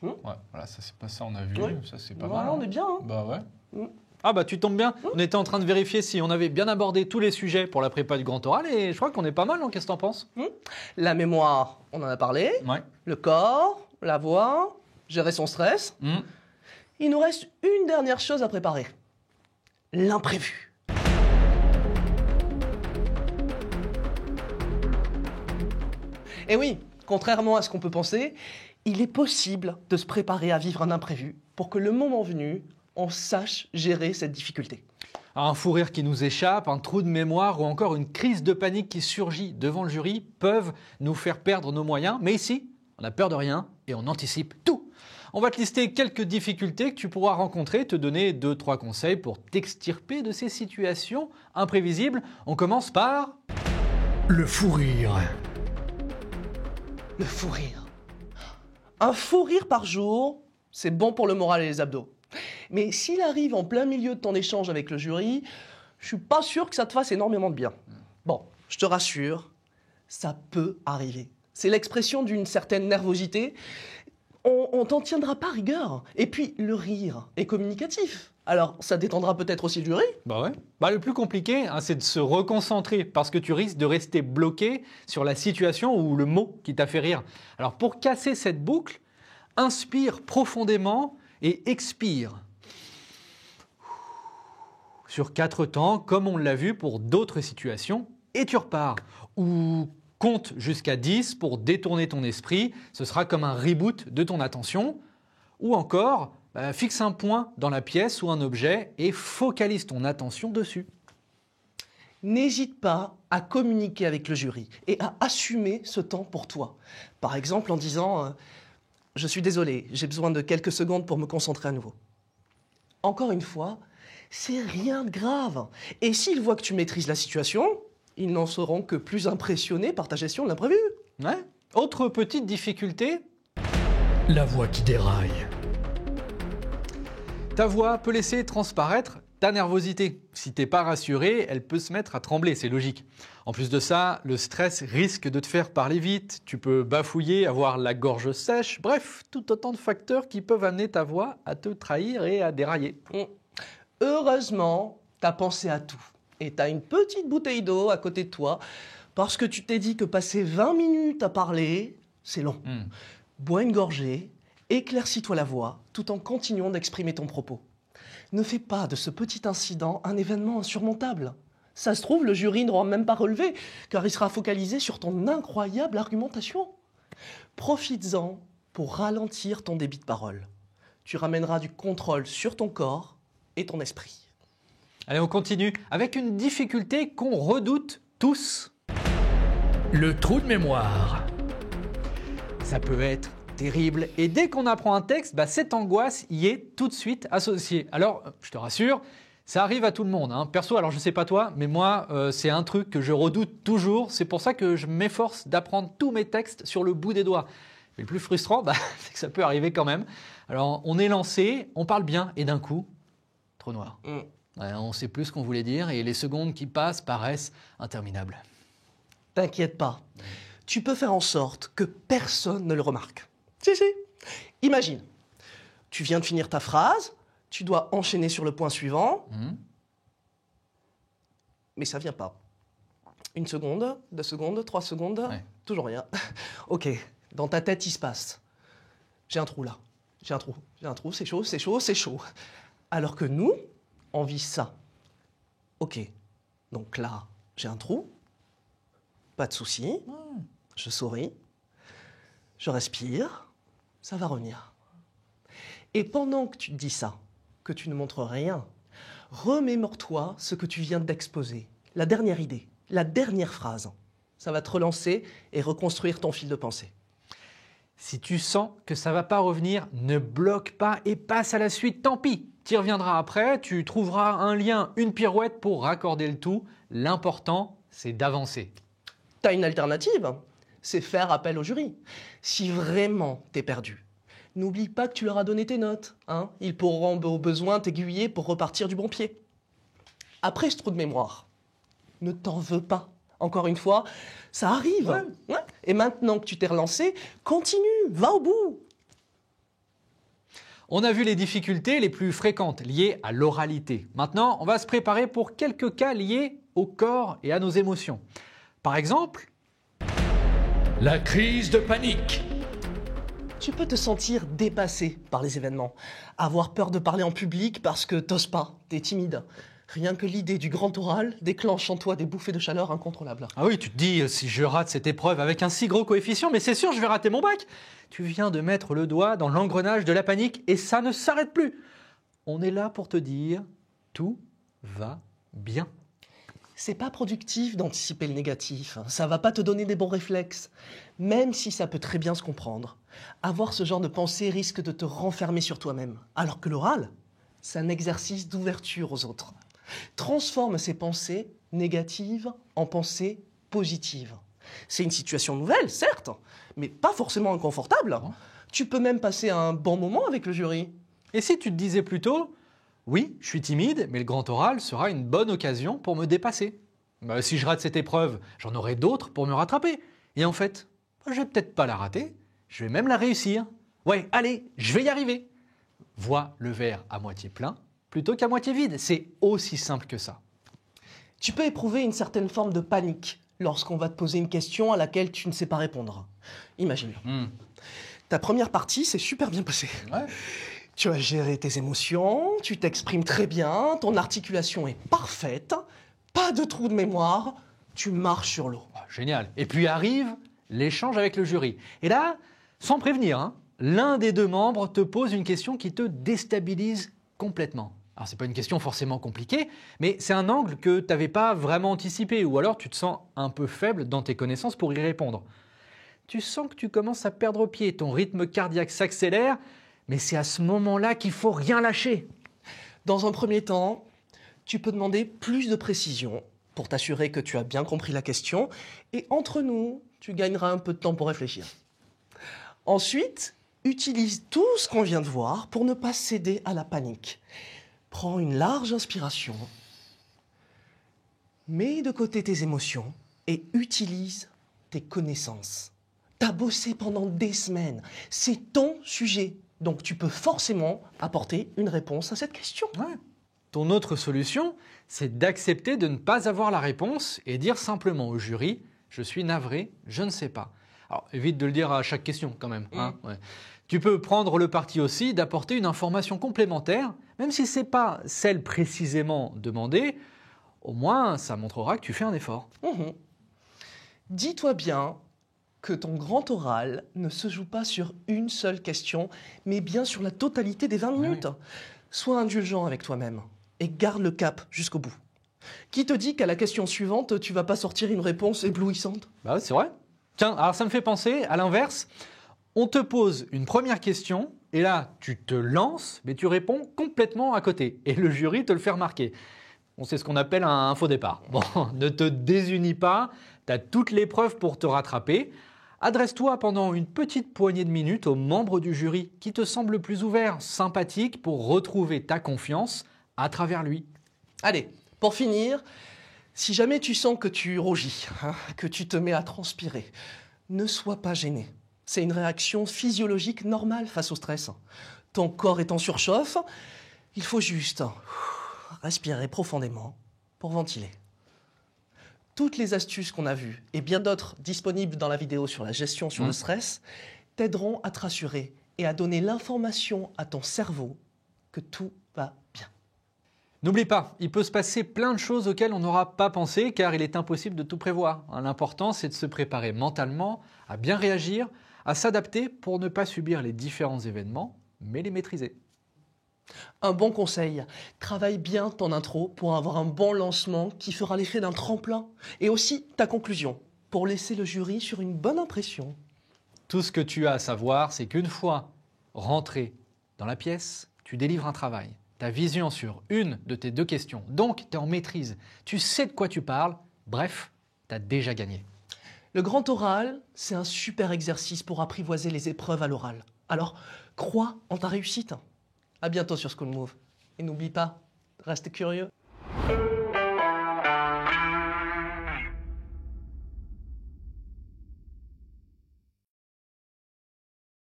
Ouais, voilà, ça c'est pas ça, on a vu, Oui. ça c'est pas Voilà, mal. on est bien. Hein. Bah ouais. Ah bah tu tombes bien, on était en train de vérifier si on avait bien abordé tous les sujets pour la prépa du grand oral et je crois qu'on est pas mal, non? Qu'est-ce que t'en penses? La mémoire, on en a parlé. Ouais. Le corps, la voix, gérer son stress. Il nous reste une dernière chose à préparer. L'imprévu. Et oui, contrairement à ce qu'on peut penser, il est possible de se préparer à vivre un imprévu pour que le moment venu, on sache gérer cette difficulté. Un fou rire qui nous échappe, un trou de mémoire ou encore une crise de panique qui surgit devant le jury peuvent nous faire perdre nos moyens. Mais ici, on n'a peur de rien et on anticipe tout. On va te lister quelques difficultés que tu pourras rencontrer, te donner 2-3 conseils pour t'extirper de ces situations imprévisibles. On commence par... Le fou rire. Le fou rire. Un fou rire par jour, c'est bon pour le moral et les abdos. Mais s'il arrive en plein milieu de ton échange avec le jury, je suis pas sûr que ça te fasse énormément de bien. Bon, je te rassure, ça peut arriver. C'est l'expression d'une certaine nervosité. On t'en tiendra pas rigueur. Et puis, le rire est communicatif. Alors, ça détendra peut-être aussi le jury. Bah ouais. Bah le plus compliqué, c'est de se reconcentrer parce que tu risques de rester bloqué sur la situation ou le mot qui t'a fait rire. Alors pour casser cette boucle, inspire profondément et expire. Sur 4 temps, comme on l'a vu pour d'autres situations, et tu repars. Ou compte jusqu'à 10 pour détourner ton esprit, ce sera comme un reboot de ton attention. Ou encore, fixe un point dans la pièce ou un objet et focalise ton attention dessus. N'hésite pas à communiquer avec le jury et à assumer ce temps pour toi. Par exemple en disant je suis désolé, j'ai besoin de quelques secondes pour me concentrer à nouveau. Encore une fois, c'est rien de grave. Et s'ils voient que tu maîtrises la situation, ils n'en seront que plus impressionnés par ta gestion de l'imprévu. Ouais. Autre petite difficulté, La voix qui déraille. ta voix peut laisser transparaître ta nervosité. Si t'es pas rassuré, elle peut se mettre à trembler, c'est logique. En plus de ça, le stress risque de te faire parler vite, tu peux bafouiller, avoir la gorge sèche, bref, tout autant de facteurs qui peuvent amener ta voix à te trahir et à dérailler. Heureusement, t'as pensé à tout. Et t'as une petite bouteille d'eau à côté de toi, parce que tu t'es dit que passer 20 minutes à parler, c'est long. Bois une gorgée, éclaircis-toi la voix, tout en continuant d'exprimer ton propos. Ne fais pas de ce petit incident un événement insurmontable. Ça se trouve, le jury n'aura même pas relevé, car il sera focalisé sur ton incroyable argumentation. Profites-en pour ralentir ton débit de parole. Tu ramèneras du contrôle sur ton corps et ton esprit. Allez, on continue avec une difficulté qu'on redoute tous. Le trou de mémoire. Ça peut être terrible et dès qu'on apprend un texte, cette angoisse y est tout de suite associée. Alors, je te rassure, ça arrive à tout le monde. Perso, alors je sais pas toi, mais moi, c'est un truc que je redoute toujours. C'est pour ça que je m'efforce d'apprendre tous mes textes sur le bout des doigts. Mais le plus frustrant, c'est que ça peut arriver quand même. Alors, on est lancé, on parle bien et d'un coup, trou noir. Ouais, on sait plus ce qu'on voulait dire et les secondes qui passent paraissent interminables. T'inquiète pas, tu peux faire en sorte que personne ne le remarque. Si. Imagine, tu viens de finir ta phrase, tu dois enchaîner sur le point suivant, mais ça vient pas. 1 seconde, 2 secondes, 3 secondes, toujours rien. Ok, dans ta tête, il se passe. J'ai un trou là, j'ai un trou, c'est chaud. Alors que nous, on vit ça. Ok, donc là, j'ai un trou, pas de souci, je souris, je respire, ça va revenir. Et pendant que tu te dis ça, que tu ne montres rien, remémore-toi ce que tu viens d'exposer, la dernière idée, la dernière phrase. Ça va te relancer et reconstruire ton fil de pensée. Si tu sens que ça va pas revenir, ne bloque pas et passe à la suite, tant pis. Tu y reviendras après, tu trouveras un lien, une pirouette pour raccorder le tout. L'important, c'est d'avancer. T'as une alternative, c'est faire appel au jury. Si vraiment t'es perdu, n'oublie pas que tu leur as donné tes notes. Ils pourront au besoin t'aiguiller pour repartir du bon pied. Après ce trou de mémoire, ne t'en veux pas. Encore une fois, ça arrive. Ouais. Et maintenant que tu t'es relancé, continue, va au bout. On a vu les difficultés les plus fréquentes liées à l'oralité. Maintenant, on va se préparer pour quelques cas liés au corps et à nos émotions. Par exemple, la crise de panique. Tu peux te sentir dépassé par les événements, avoir peur de parler en public parce que t'oses pas, t'es timide. Rien que l'idée du grand oral déclenche en toi des bouffées de chaleur incontrôlables. ah oui, tu te dis, si je rate cette épreuve avec un si gros coefficient, mais c'est sûr, je vais rater mon bac. Tu viens de mettre le doigt dans l'engrenage de la panique et ça ne s'arrête plus. On est là pour te dire, tout va bien. C'est pas productif d'anticiper le négatif, ça va pas te donner des bons réflexes, même si ça peut très bien se comprendre. Avoir ce genre de pensée risque de te renfermer sur toi-même, alors que l'oral, c'est un exercice d'ouverture aux autres. Transforme ces pensées négatives en pensées positives. C'est une situation nouvelle, certes, mais pas forcément inconfortable. Tu peux même passer un bon moment avec le jury. Et si tu te disais plutôt, oui, je suis timide, mais le grand oral sera une bonne occasion pour me dépasser. Si je rate cette épreuve, j'en aurai d'autres pour me rattraper. Et en fait, je vais peut-être pas la rater, je vais même la réussir. Ouais, allez, je vais y arriver. Vois le verre à moitié plein plutôt qu'à moitié vide. C'est aussi simple que ça. Tu peux éprouver une certaine forme de panique lorsqu'on va te poser une question à laquelle tu ne sais pas répondre. Imagine. Ta première partie s'est super bien passée. Ouais. Tu as géré tes émotions, tu t'exprimes très bien, ton articulation est parfaite, pas de trou de mémoire, tu marches sur l'eau. Génial. Et puis arrive l'échange avec le jury. Et là, sans prévenir, l'un des deux membres te pose une question qui te déstabilise complètement. Alors, ce n'est pas une question forcément compliquée, mais c'est un angle que tu n'avais pas vraiment anticipé, ou alors tu te sens un peu faible dans tes connaissances pour y répondre. Tu sens que tu commences à perdre pied, ton rythme cardiaque s'accélère, mais c'est à ce moment-là qu'il ne faut rien lâcher. Dans un premier temps, tu peux demander plus de précision pour t'assurer que tu as bien compris la question, et entre nous, tu gagneras un peu de temps pour réfléchir. Ensuite, utilise tout ce qu'on vient de voir pour ne pas céder à la panique. Prends une large inspiration, mets de côté tes émotions et utilise tes connaissances. T'as bossé pendant des semaines, c'est ton sujet, donc tu peux forcément apporter une réponse à cette question. Ouais. Ton autre solution, c'est d'accepter de ne pas avoir la réponse et dire simplement au jury « je suis navré, je ne sais pas ». Alors, évite de le dire à chaque question quand même. Ouais. Tu peux prendre le parti aussi d'apporter une information complémentaire, même si ce n'est pas celle précisément demandée, au moins ça montrera que tu fais un effort. Dis-toi bien que ton grand oral ne se joue pas sur une seule question, mais bien sur la totalité des 20 minutes. Oui. Sois indulgent avec toi-même et garde le cap jusqu'au bout. Qui te dit qu'à la question suivante, tu vas pas sortir une réponse éblouissante ? Bah ouais, c'est vrai. Tiens, alors ça me fait penser, à l'inverse, on te pose une première question, et là, tu te lances, mais tu réponds complètement à côté. Et le jury te le fait remarquer. Bon, c'est ce qu'on appelle un faux départ. Bon, ne te désunis pas, tu as toutes les preuves pour te rattraper. Adresse-toi pendant une petite poignée de minutes aux membres du jury qui te semblent le plus ouverts, sympathiques, pour retrouver ta confiance à travers lui. Allez, pour finir, si jamais tu sens que tu rougis, que tu te mets à transpirer, ne sois pas gêné. C'est une réaction physiologique normale face au stress. Ton corps est en surchauffe, il faut juste respirer profondément pour ventiler. Toutes les astuces qu'on a vues et bien d'autres disponibles dans la vidéo sur la gestion sur le stress t'aideront à te rassurer et à donner l'information à ton cerveau que tout va bien. N'oublie pas, il peut se passer plein de choses auxquelles on n'aura pas pensé car il est impossible de tout prévoir. L'important, c'est de se préparer mentalement à bien réagir, à s'adapter pour ne pas subir les différents événements, mais les maîtriser. Un bon conseil, travaille bien ton intro pour avoir un bon lancement qui fera l'effet d'un tremplin. Et aussi ta conclusion, pour laisser le jury sur une bonne impression. Tout ce que tu as à savoir, c'est qu'une fois rentré dans la pièce, tu délivres un travail. Ta vision sur une de tes deux questions, donc tu es en maîtrise. Tu sais de quoi tu parles, bref, tu as déjà gagné. Le grand oral, c'est un super exercice pour apprivoiser les épreuves à l'oral. Alors, crois en ta réussite. À bientôt sur School Move. Et n'oublie pas, reste curieux.